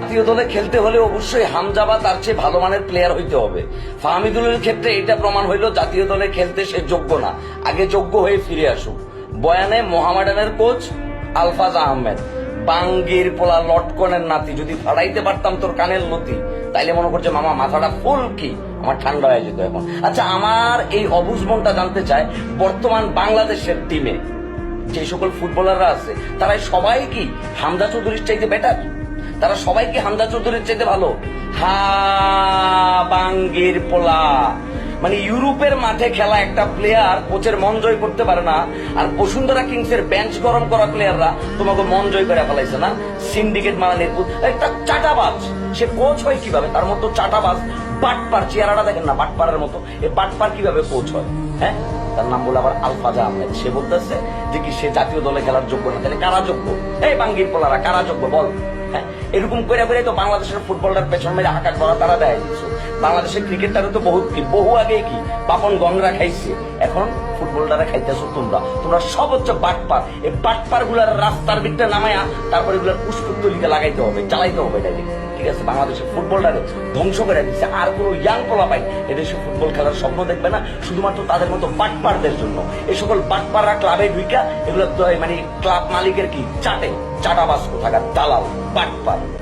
জাতীয় দলে খেলতে হলে অবশ্যই হামজা বা তার চেয়ে ভালো মানের প্লেয়ার হইতে হবে। ফাহমিদুলের ক্ষেত্রে এটা প্রমাণ হইল জাতীয় দলে খেলতে সে যোগ্য না, আগে যোগ্য হয়ে ফিরে আসুক। বয়ানে মোহামেডানের কোচ আলফাজ আহমেদ, বাঙ্গির পোলা লটকনের নাতি, যদি ফাড়াইতে পারতাম তোর কানের লতি তাইলে মনে করছে মামা মাথাটা ফুল কি আমার ঠান্ডা হয়ে যেত এখন। আচ্ছা, আমার এই অবুঝ মনটা জানতে চায়, বর্তমান বাংলাদেশের টিমে যে সকল ফুটবলাররা আছে তারা সবাই কি হামজা চৌধুরীর চাইতে বেটার? তারা সবাই কি হামজা চৌধুরীর চাইতে ভালো? বাঙ্গির পোলা, মানে ইউরোপের মাঠে খেলা একটা প্লেয়ার কোচের মন জয় করতে পারে না, আর বসুন্ধরা কিংস এর বেঞ্চ গরম করা প্লেয়াররা তোমাকে মন জয় করে ফেলাইছে না। সিন্ডিকেট মারানের একটা চাটাবাজ, সে কোচ হয় কিভাবে? তার মতো চাটাবাজ বাটপার, চেহারাটা দেখেন না বাটপারের মতো, এই বাটপার কিভাবে কোচ হয়? হ্যাঁ, তার নাম বলে আবার আলফাজ আহমেদ। সে বলতেছে যে কি সে জাতীয় দলে খেলার যোগ্য না। তাহলে কারা যোগ্য? এই বাঙ্গির পোলারা কারা যোগ্য বল? হ্যাঁ, এরকম করে করে তো বাংলাদেশের ফুটবলটার পেছন মেরে হাঁকা করা তারা দেয় দিচ্ছ। বাংলাদেশের ক্রিকেটটারও তো বহু আগে কি পাপন গংরা খাইছে, এখন ফুটবলটারা খাইতেছো তোমরা। তোমরা সব হচ্ছে বাটপার। এই বাটপার গুলার রাস্তার দিকটা নামায়া তারপরে এগুলার পুষ্পতলিকে লাগাইতে হবে, চালাইতে হবে এটা। ঠিক আছে, বাংলাদেশের ফুটবলটাকে ধ্বংস করে দিচ্ছে। আর কোনো ইয়াং পোলা পাই এদেশে ফুটবল খেলার স্বপ্ন দেখবে না, শুধুমাত্র তাদের মতো বাটপারদের জন্য। এই সকল বাটপাররা ক্লাবে ঢুইকা এগুলো মানে ক্লাব মালিকের কি চাটাবাস কোথাকার দালাল বাটপার।